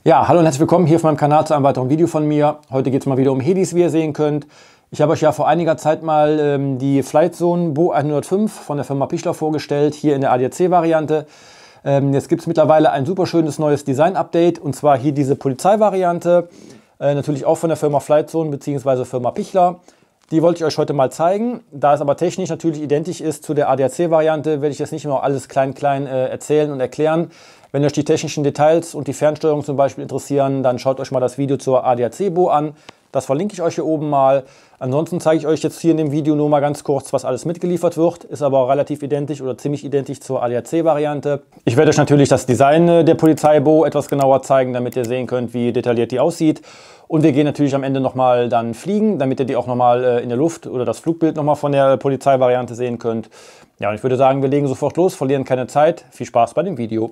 Ja, hallo und herzlich willkommen hier auf meinem Kanal zu einem weiteren Video von mir. Heute geht es mal wieder um Helis, wie ihr sehen könnt. Ich habe euch ja vor einiger Zeit mal die Flightzone Bo 105 von der Firma Pichler vorgestellt, hier in der ADAC-Variante. Jetzt gibt es mittlerweile ein super schönes neues Design-Update, und zwar hier diese Polizei-Variante, natürlich auch von der Firma Flightzone bzw. Firma Pichler. Die wollte ich euch heute mal zeigen. Da es aber technisch natürlich identisch ist zu der ADAC-Variante, werde ich jetzt nicht immer alles klein erzählen und erklären. Wenn euch die technischen Details und die Fernsteuerung zum Beispiel interessieren, dann schaut euch mal das Video zur ADAC Bo an. Das verlinke ich euch hier oben mal. Ansonsten zeige ich euch jetzt hier in dem Video nur mal ganz kurz, was alles mitgeliefert wird. Ist aber relativ identisch oder ziemlich identisch zur ADAC-Variante. Ich werde euch natürlich das Design der Polizei Bo etwas genauer zeigen, damit ihr sehen könnt, wie detailliert die aussieht. Und wir gehen natürlich am Ende nochmal dann fliegen, damit ihr die auch nochmal in der Luft oder das Flugbild nochmal von der Polizei-Variante sehen könnt. Ja, und ich würde sagen, wir legen sofort los, verlieren keine Zeit. Viel Spaß bei dem Video.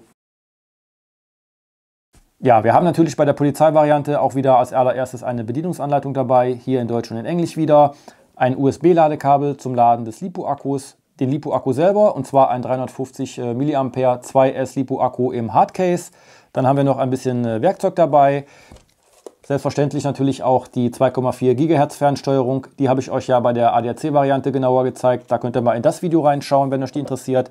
Ja, wir haben natürlich bei der Polizei-Variante auch wieder als allererstes eine Bedienungsanleitung dabei, hier in Deutsch und in Englisch wieder. Ein USB-Ladekabel zum Laden des LiPo-Akkus, den LiPo-Akku selber, und zwar ein 350 mAh 2S LiPo-Akku im Hardcase. Dann haben wir noch ein bisschen Werkzeug dabei. Selbstverständlich natürlich auch die 2,4 GHz Fernsteuerung. Die habe ich euch ja bei der ADAC-Variante genauer gezeigt. Da könnt ihr mal in das Video reinschauen, wenn euch die interessiert.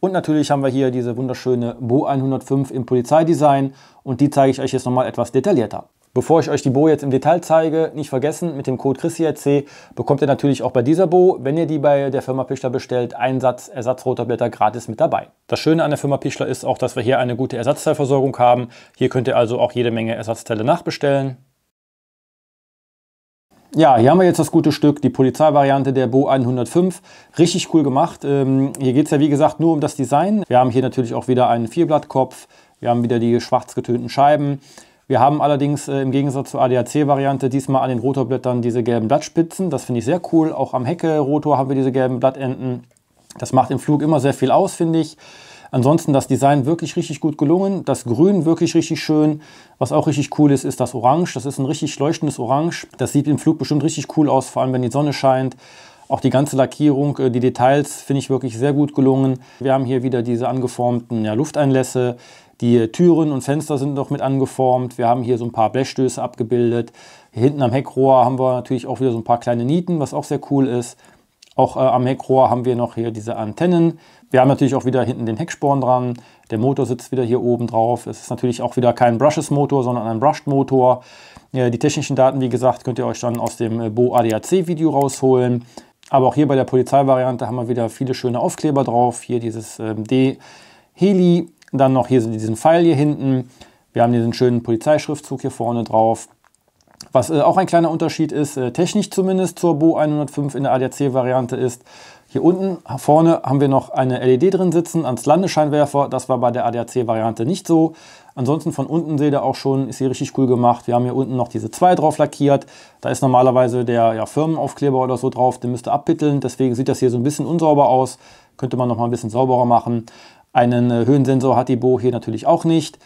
Und natürlich haben wir hier diese wunderschöne Bo 105 im Polizeidesign, und die zeige ich euch jetzt nochmal etwas detaillierter. Bevor ich euch die Bo jetzt im Detail zeige, nicht vergessen, mit dem Code ChristiRC bekommt ihr natürlich auch bei dieser Bo, wenn ihr die bei der Firma Pichler bestellt, einen Satz Ersatzrotorblätter gratis mit dabei. Das Schöne an der Firma Pichler ist auch, dass wir hier eine gute Ersatzteilversorgung haben. Hier könnt ihr also auch jede Menge Ersatzteile nachbestellen. Ja, hier haben wir jetzt das gute Stück, die Polizeivariante der Bo 105. Richtig cool gemacht. Hier geht es ja wie gesagt nur um das Design. Wir haben hier natürlich auch wieder einen Vierblattkopf. Wir haben wieder die schwarz getönten Scheiben. Wir haben allerdings im Gegensatz zur ADAC-Variante diesmal an den Rotorblättern diese gelben Blattspitzen. Das finde ich sehr cool. Auch am Heckerotor haben wir diese gelben Blattenden. Das macht im Flug immer sehr viel aus, finde ich. Ansonsten das Design wirklich richtig gut gelungen. Das Grün wirklich richtig schön. Was auch richtig cool ist, ist das Orange. Das ist ein richtig leuchtendes Orange. Das sieht im Flug bestimmt richtig cool aus, vor allem wenn die Sonne scheint. Auch die ganze Lackierung, die Details finde ich wirklich sehr gut gelungen. Wir haben hier wieder diese angeformten Lufteinlässe. Die Türen und Fenster sind noch mit angeformt. Wir haben hier so ein paar Blechstöße abgebildet. Hier hinten am Heckrohr haben wir natürlich auch wieder so ein paar kleine Nieten, was auch sehr cool ist. Auch am Heckrohr haben wir noch hier diese Antennen. Wir haben natürlich auch wieder hinten den Hecksporn dran. Der Motor sitzt wieder hier oben drauf. Es ist natürlich auch wieder kein Brushless-Motor, sondern ein Brushed-Motor. Die technischen Daten, wie gesagt, könnt ihr euch dann aus dem Bo ADAC-Video rausholen. Aber auch hier bei der Polizeivariante haben wir wieder viele schöne Aufkleber drauf. Hier dieses D-Heli. Dann noch hier diesen Pfeil hier hinten. Wir haben diesen schönen Polizeischriftzug hier vorne drauf. Was auch ein kleiner Unterschied ist, technisch zumindest zur Bo 105 in der ADAC-Variante ist, hier unten vorne haben wir noch eine LED drin sitzen als Landescheinwerfer. Das war bei der ADAC-Variante nicht so. Ansonsten von unten seht ihr auch schon, ist hier richtig cool gemacht. Wir haben hier unten noch diese 2 drauf lackiert. Da ist normalerweise der Firmenaufkleber oder so drauf, den müsst ihr abbitteln. Deswegen sieht das hier so ein bisschen unsauber aus. Könnte man noch mal ein bisschen sauberer machen. Einen Höhensensor hat die Bo hier natürlich auch nicht.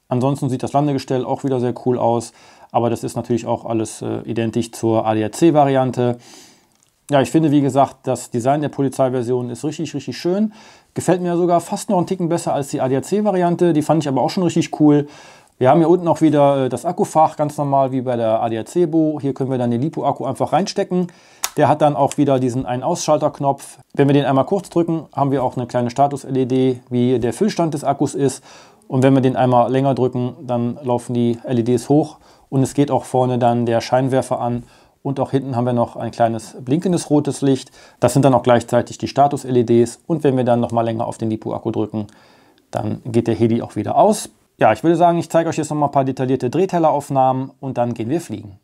Ansonsten sieht das Landegestell auch wieder sehr cool aus. Aber das ist natürlich auch alles identisch zur ADAC-Variante. Ja, ich finde, wie gesagt, das Design der Polizeiversion ist richtig, richtig schön. Gefällt mir sogar fast noch einen Ticken besser als die ADAC-Variante. Die fand ich aber auch schon richtig cool. Wir haben hier unten auch wieder das Akkufach, ganz normal wie bei der ADAC-Bo. Hier können wir dann den LiPo-Akku einfach reinstecken. Der hat dann auch wieder diesen Ein-Ausschalter-Knopf. Wenn wir den einmal kurz drücken, haben wir auch eine kleine Status-LED, wie der Füllstand des Akkus ist. Und wenn wir den einmal länger drücken, dann laufen die LEDs hoch. Und es geht auch vorne dann der Scheinwerfer an. Und auch hinten haben wir noch ein kleines blinkendes rotes Licht. Das sind dann auch gleichzeitig die Status-LEDs. Und wenn wir dann noch mal länger auf den LiPo-Akku drücken, dann geht der Heli auch wieder aus. Ja, ich würde sagen, ich zeige euch jetzt noch mal ein paar detaillierte Drehtelleraufnahmen und dann gehen wir fliegen.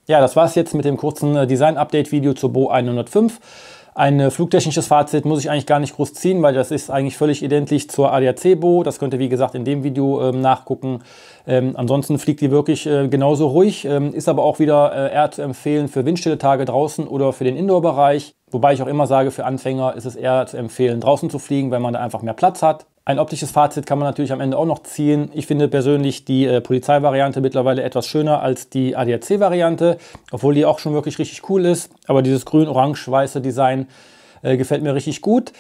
Ja, das war es jetzt mit dem kurzen Design-Update-Video zur Bo 105. Ein flugtechnisches Fazit muss ich eigentlich gar nicht groß ziehen, weil das ist eigentlich völlig identisch zur ADAC Bo. Das könnt ihr, wie gesagt, in dem Video nachgucken. Ansonsten fliegt die wirklich genauso ruhig, ist aber auch wieder eher zu empfehlen für windstille Tage draußen oder für den Indoor-Bereich. Wobei ich auch immer sage, für Anfänger ist es eher zu empfehlen, draußen zu fliegen, weil man da einfach mehr Platz hat. Ein optisches Fazit kann man natürlich am Ende auch noch ziehen. Ich finde persönlich die Polizeivariante mittlerweile etwas schöner als die ADAC-Variante, obwohl die auch schon wirklich richtig cool ist. Aber dieses grün-orange-weiße Design gefällt mir richtig gut.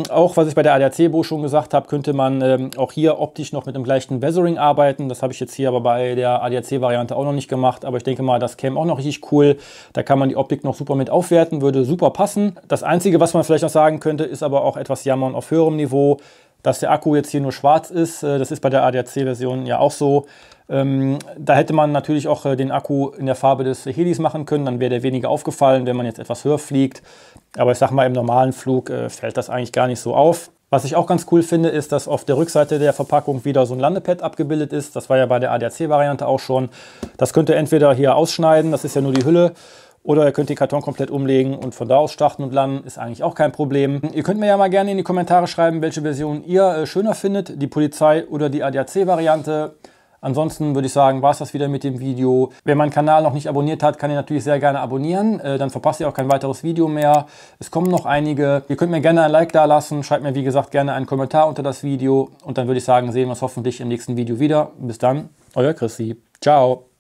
Auch was ich bei der ADAC-Bo schon gesagt habe, könnte man auch hier optisch noch mit einem leichten Weathering arbeiten. Das habe ich jetzt hier aber bei der ADAC-Variante auch noch nicht gemacht. Aber ich denke mal, das käme auch noch richtig cool. Da kann man die Optik noch super mit aufwerten, würde super passen. Das Einzige, was man vielleicht noch sagen könnte, ist aber auch etwas jammern auf höherem Niveau, dass der Akku jetzt hier nur schwarz ist. Das ist bei der ADAC-Version ja auch so. Da hätte man natürlich auch den Akku in der Farbe des Helis machen können, dann wäre der weniger aufgefallen, wenn man jetzt etwas höher fliegt. Aber ich sag mal, im normalen Flug fällt das eigentlich gar nicht so auf. Was ich auch ganz cool finde, ist, dass auf der Rückseite der Verpackung wieder so ein Landepad abgebildet ist. Das war ja bei der ADAC-Variante auch schon. Das könnt ihr entweder hier ausschneiden, das ist ja nur die Hülle, oder ihr könnt den Karton komplett umlegen und von da aus starten und landen, ist eigentlich auch kein Problem. Ihr könnt mir ja mal gerne in die Kommentare schreiben, welche Version ihr schöner findet, die Polizei oder die ADAC-Variante. Ansonsten würde ich sagen, war es das wieder mit dem Video. Wer meinen Kanal noch nicht abonniert hat, kann ihn natürlich sehr gerne abonnieren. Dann verpasst ihr auch kein weiteres Video mehr. Es kommen noch einige. Ihr könnt mir gerne ein Like da lassen. Schreibt mir, wie gesagt, gerne einen Kommentar unter das Video. Und dann würde ich sagen, sehen wir uns hoffentlich im nächsten Video wieder. Bis dann, euer Chrissy. Ciao.